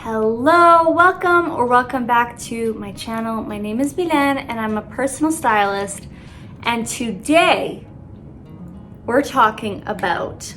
Hello, welcome back to my channel. My name is Milen and I'm a personal stylist, and today we're talking about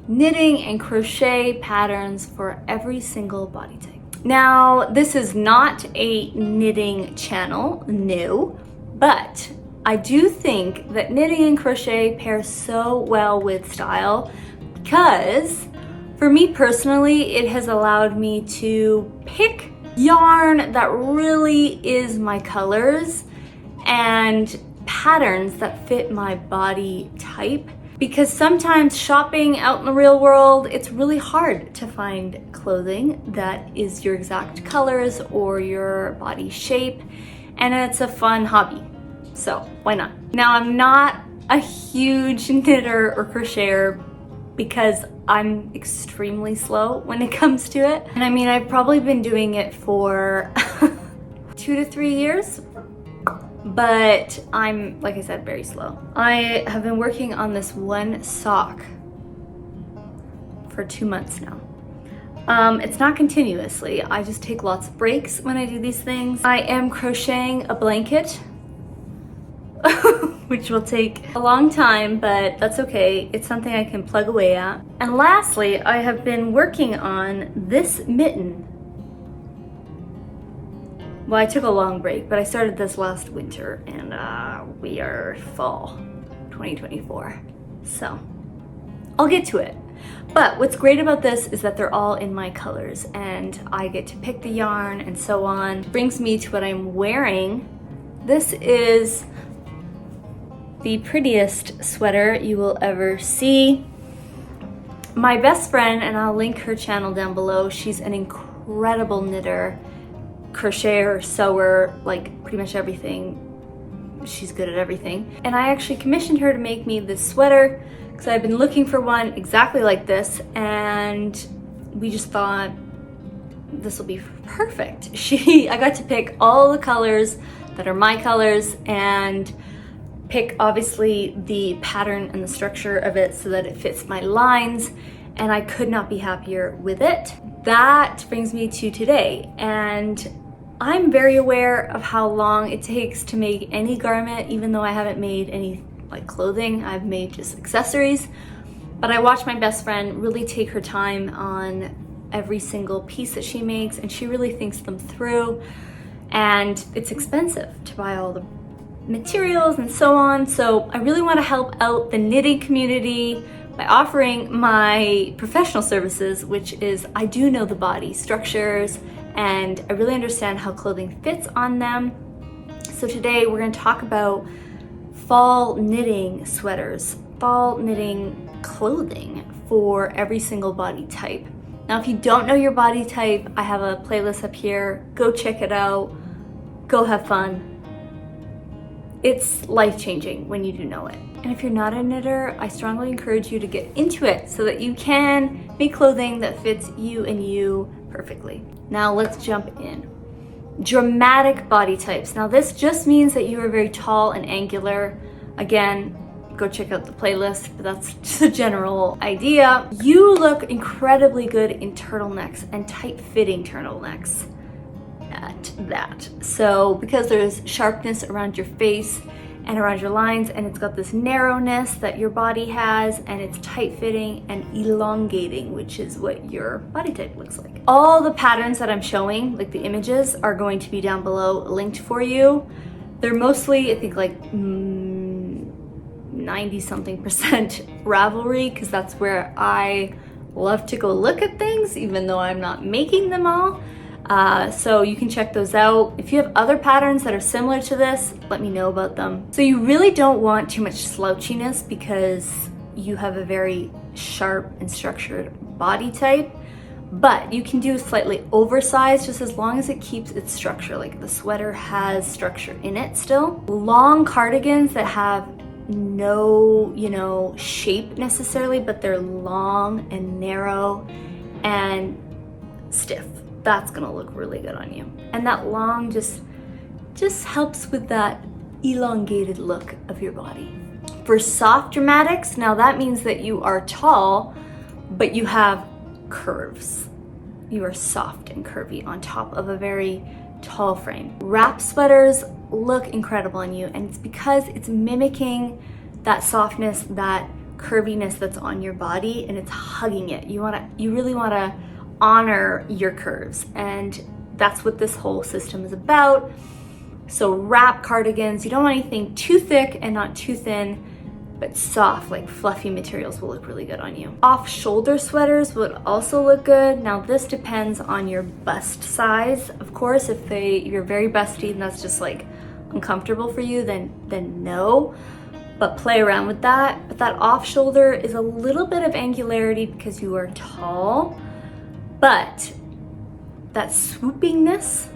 knitting and crochet patterns for every single body type. Now, this is not a knitting channel, no, but I do think that knitting and crochet pair so well with style because for me personally, it has allowed me to pick yarn that really is my colors and patterns that fit my body type. Because sometimes shopping out in the real world, it's really hard to find clothing that is your exact colors or your body shape, and it's a fun hobby. So why not? Now, I'm not a huge knitter or crocheter because I'm extremely slow when it comes to it. And I mean, I've probably been doing it for 2 to 3 years, but I'm, like I said, very slow. I have been working on this one sock for 2 months now. It's not continuously, I just take lots of breaks when I do these things. I am crocheting a blanket, which will take a long time, but that's okay. It's something I can plug away at. And lastly, I have been working on this mitten. Well, I took a long break, but I started this last winter, and we are fall 2024. So I'll get to it. But what's great about this is that they're all in my colors and I get to pick the yarn and so on. Brings me to what I'm wearing. This is the prettiest sweater you will ever see. My best friend, and I'll link her channel down below, she's an incredible knitter, crocheter, sewer, like pretty much everything. She's good at everything. And I actually commissioned her to make me this sweater because I've been looking for one exactly like this, and we just thought this will be perfect. I got to pick all the colors that are my colors and pick obviously the pattern and the structure of it so that it fits my lines, and I could not be happier with it. That brings me to today, and I'm very aware of how long it takes to make any garment, even though I haven't made any like clothing, I've made just accessories. But I watch my best friend really take her time on every single piece that she makes, and she really thinks them through, and it's expensive to buy all the materials and so on. So I really want to help out the knitting community by offering my professional services, which is I do know the body structures and I really understand how clothing fits on them. So today we're going to talk about fall knitting sweaters, fall knitting clothing for every single body type. Now, if you don't know your body type, I have a playlist up here. Go check it out. Go have fun. It's life-changing when you do know it. And if you're not a knitter, I strongly encourage you to get into it so that you can make clothing that fits you and you perfectly. Now let's jump in. Dramatic body types. Now this just means that you are very tall and angular. Again, go check out the playlist, but that's just a general idea. You look incredibly good in turtlenecks and tight-fitting turtlenecks. At that. So because there's sharpness around your face and around your lines, and it's got this narrowness that your body has, and it's tight fitting and elongating, which is what your body type looks like. All the patterns that I'm showing, like the images, are going to be down below linked for you. They're mostly, I think, like 90-something% Ravelry, because that's where I love to go look at things, even though I'm not making them all. So you can check those out. If you have other patterns that are similar to this, let me know about them. So you really don't want too much slouchiness because you have a very sharp and structured body type, but you can do slightly oversized just as long as it keeps its structure, like the sweater has structure in it still. Long cardigans that have no, shape necessarily, but they're long and narrow and stiff. That's gonna look really good on you. And that long just helps with that elongated look of your body. For soft dramatics, now that means that you are tall, but you have curves. you are soft and curvy on top of a very tall frame. Wrap sweaters look incredible on you, and it's because it's mimicking that softness, that curviness that's on your body, and it's hugging it. You really wanna honor your curves, and that's what this whole system is about. So wrap cardigans, you don't want anything too thick and not too thin, but soft, like fluffy materials will look really good on you. Off-shoulder sweaters would also look good. Now this depends on your bust size. Of course, if you're very busty and that's just like uncomfortable for you, then no, but play around with that. But that off-shoulder is a little bit of angularity because you are tall, but that swoopingness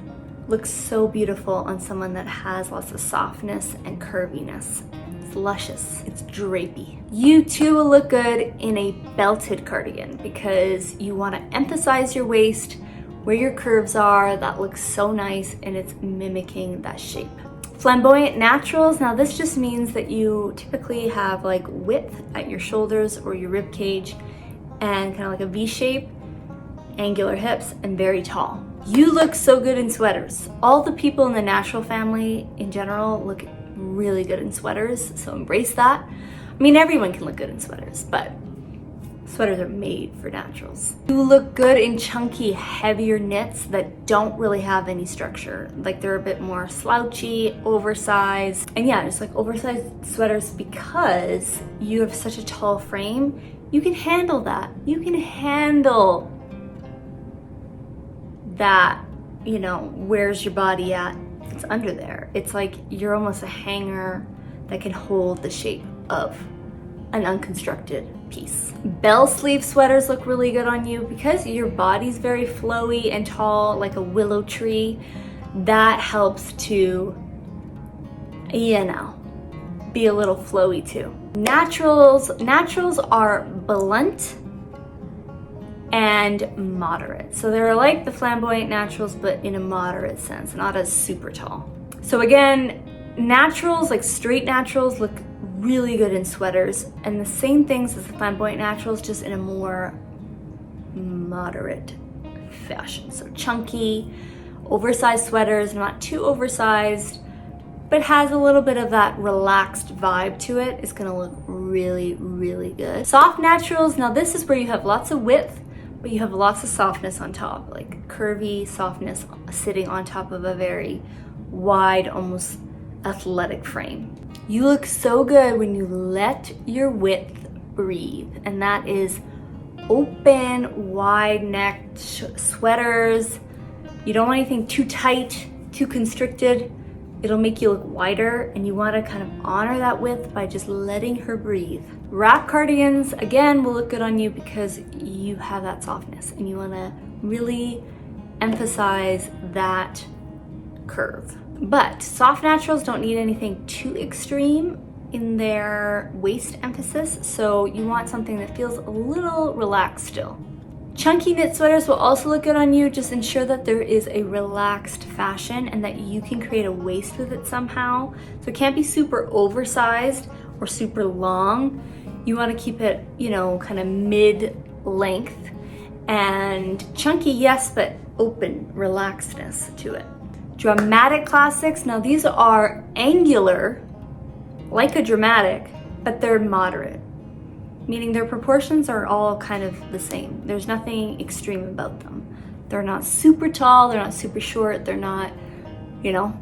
looks so beautiful on someone that has lots of softness and curviness. It's luscious, it's drapey. You too will look good in a belted cardigan because you want to emphasize your waist, where your curves are. That looks so nice and it's mimicking that shape. Flamboyant naturals, now this just means that you typically have like width at your shoulders or your rib cage and kind of like a V shape, angular hips, and very tall. You look so good in sweaters. All the people in the natural family in general look really good in sweaters, so embrace that. I mean, everyone can look good in sweaters, but sweaters are made for naturals. You look good in chunky, heavier knits that don't really have any structure. Like they're a bit more slouchy, oversized. And yeah, just like oversized sweaters because you have such a tall frame, you can handle that. You can handle that, you know, where's your body at? It's under there. It's like you're almost a hanger that can hold the shape of an unconstructed piece. Bell sleeve sweaters look really good on you because your body's very flowy and tall, like a willow tree. That helps to, you know, be a little flowy too. Naturals are blunt and moderate. So they're like the flamboyant naturals, but in a moderate sense, not as super tall. So again, naturals, like straight naturals, look really good in sweaters, and the same things as the flamboyant naturals, just in a more moderate fashion. So chunky, oversized sweaters, not too oversized, but has a little bit of that relaxed vibe to it. It's gonna look really, really good. Soft naturals, now this is where you have lots of width, but you have lots of softness on top, like curvy softness sitting on top of a very wide, almost athletic frame. You look so good when you let your width breathe, and that is open, wide-necked sweaters. You don't want anything too tight, too constricted. It'll make you look wider, and you want to kind of honor that width by just letting her breathe. Wrap cardigans, again, will look good on you because you have that softness, and you want to really emphasize that curve. But soft naturals don't need anything too extreme in their waist emphasis, so you want something that feels a little relaxed still. Chunky knit sweaters will also look good on you. Just ensure that there is a relaxed fashion and that you can create a waist with it somehow. So it can't be super oversized or super long. You want to keep it, you know, kind of mid-length and chunky, yes, but open, relaxedness to it. Dramatic classics, now these are angular, like a dramatic, but they're moderate, meaning their proportions are all kind of the same. There's nothing extreme about them. They're not super tall, they're not super short, they're not, you know,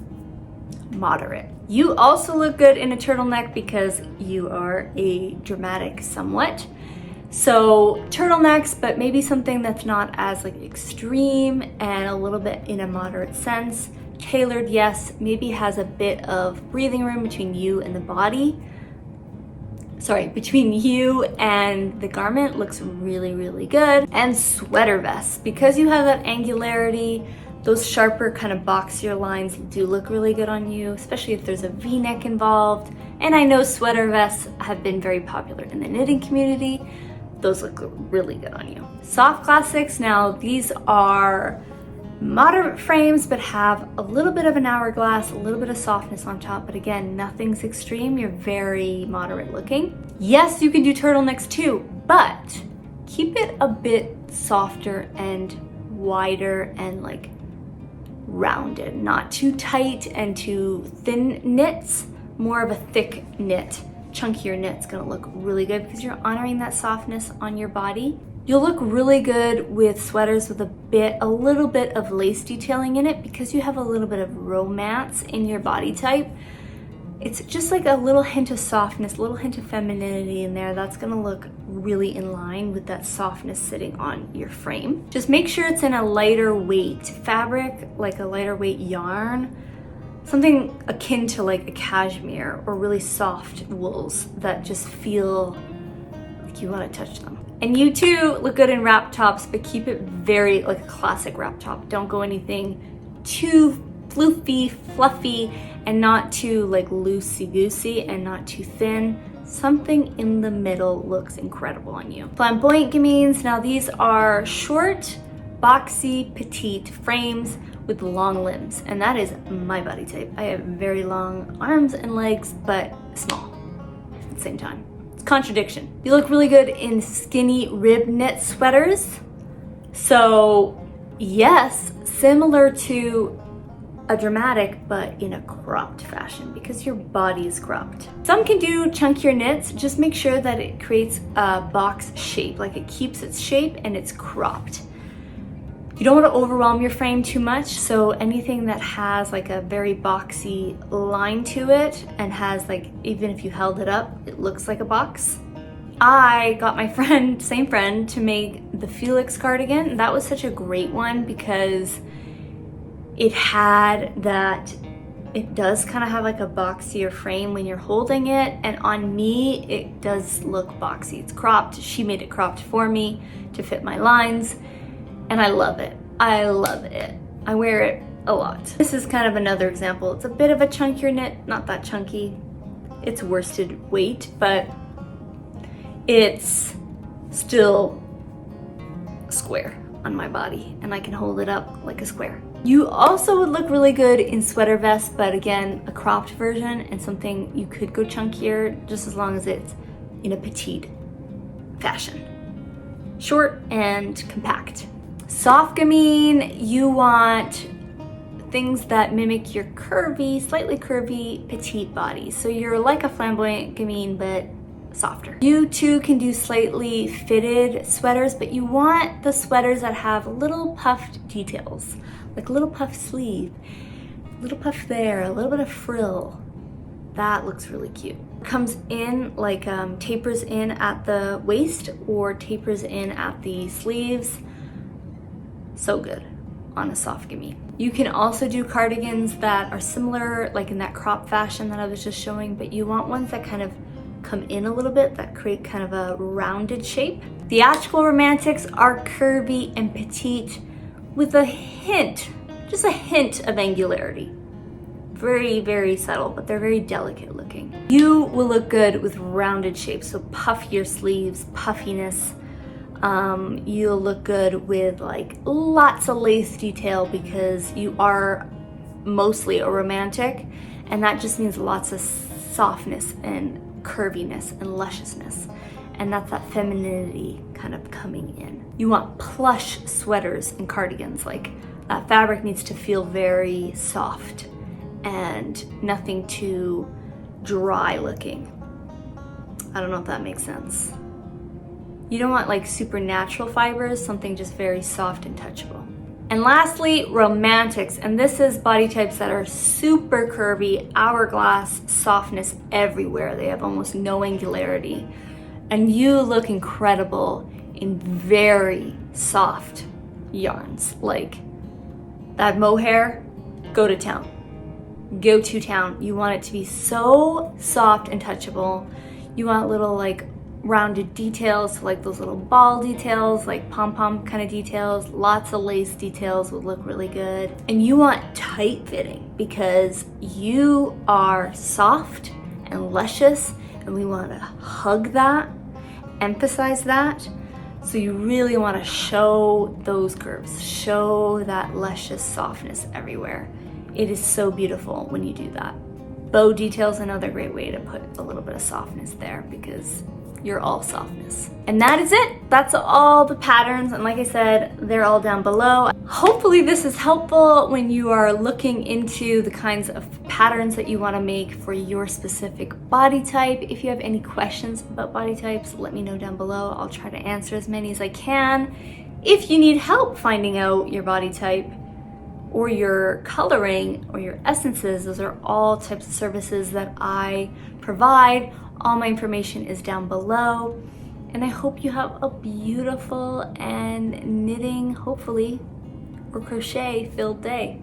moderate. You also look good in a turtleneck because you are a dramatic somewhat. So turtlenecks, but maybe something that's not as like extreme and a little bit in a moderate sense. Tailored, yes, maybe has a bit of breathing room between you and the body. Sorry, between you and the garment, looks really, really good. And sweater vests, because you have that angularity, those sharper kind of boxier lines do look really good on you, especially if there's a V-neck involved. And I know sweater vests have been very popular in the knitting community. Those look really good on you. Soft classics, now these are moderate frames, but have a little bit of an hourglass, a little bit of softness on top, but again, nothing's extreme. You're very moderate looking. Yes, you can do turtlenecks too, but keep it a bit softer and wider and like rounded, not too tight and too thin knits, more of a thick knit. Chunkier knit's gonna look really good because you're honoring that softness on your body. You'll look really good with sweaters with a little bit of lace detailing in it because you have a little bit of romance in your body type. It's just like a little hint of softness, a little hint of femininity in there. That's gonna look really in line with that softness sitting on your frame. Just make sure it's in a lighter weight fabric, like a lighter weight yarn, something akin to like a cashmere or really soft wools that just feel like you wanna touch them. And you too look good in wrap tops, but keep it very like a classic wrap top. Don't go anything too floofy, fluffy, and not too like loosey-goosey and not too thin. Something in the middle looks incredible on you. Flamboyant gamines, now these are short, boxy, petite frames with long limbs, and that is my body type. I have very long arms and legs, but small at the same time. Contradiction. You look really good in skinny rib knit sweaters. So yes, similar to a dramatic, but in a cropped fashion because your body is cropped. Some can do chunkier knits. Just make sure that it creates a box shape, like it keeps its shape and it's cropped. You don't want to overwhelm your frame too much, so anything that has like a very boxy line to it and has like, even if you held it up, it looks like a box. I got my friend, same friend, to make the Felix cardigan. That was such a great one because it does kind of have like a boxier frame when you're holding it, and on me, it does look boxy. It's cropped. She made it cropped for me to fit my lines. And I love it. I love it. I wear it a lot. This is kind of another example. It's a bit of a chunkier knit, not that chunky. It's worsted weight, but it's still square on my body and I can hold it up like a square. You also would look really good in sweater vests, but again, a cropped version and something you could go chunkier just as long as it's in a petite fashion. Short and compact. Soft gamine, you want things that mimic your curvy, slightly curvy, petite body. So you're like a flamboyant gamine, but softer. You too can do slightly fitted sweaters, but you want the sweaters that have little puffed details, like a little puff sleeve, a little puff there, a little bit of frill. That looks really cute. Comes in like tapers in at the waist or tapers in at the sleeves. So good on a soft gamine. You can also do cardigans that are similar, like in that crop fashion that I was just showing, but you want ones that kind of come in a little bit, that create kind of a rounded shape. Theatrical romantics are curvy and petite with a hint, just a hint of angularity. Very, very subtle, but they're very delicate looking. You will look good with rounded shapes, so puffier sleeves, puffiness. You'll look good with like lots of lace detail because you are mostly a romantic, and that just means lots of softness and curviness and lusciousness, and that's that femininity kind of coming in. You want plush sweaters and cardigans, like that fabric needs to feel very soft and nothing too dry looking. I don't know if that makes sense. You don't want like super natural fibers, something just very soft and touchable. And lastly, romantics, and this is body types that are super curvy, hourglass, softness everywhere. They have almost no angularity. And you look incredible in very soft yarns. Like that mohair, go to town. Go to town. You want it to be so soft and touchable. You want little like rounded details, so like those little ball details, like pom-pom kind of details, lots of lace details would look really good. And you want tight fitting because you are soft and luscious, and we want to hug that, emphasize that. So you really want to show those curves, show that luscious softness everywhere. It is so beautiful when you do that. Bow details, another great way to put a little bit of softness there because you're all softness. And that is it. That's all the patterns. And like I said, they're all down below. Hopefully this is helpful when you are looking into the kinds of patterns that you want to make for your specific body type. If you have any questions about body types, let me know down below. I'll try to answer as many as I can. If you need help finding out your body type or your coloring or your essences, those are all types of services that I provide. All my information is down below. And I hope you have a beautiful and knitting, hopefully, or crochet filled day.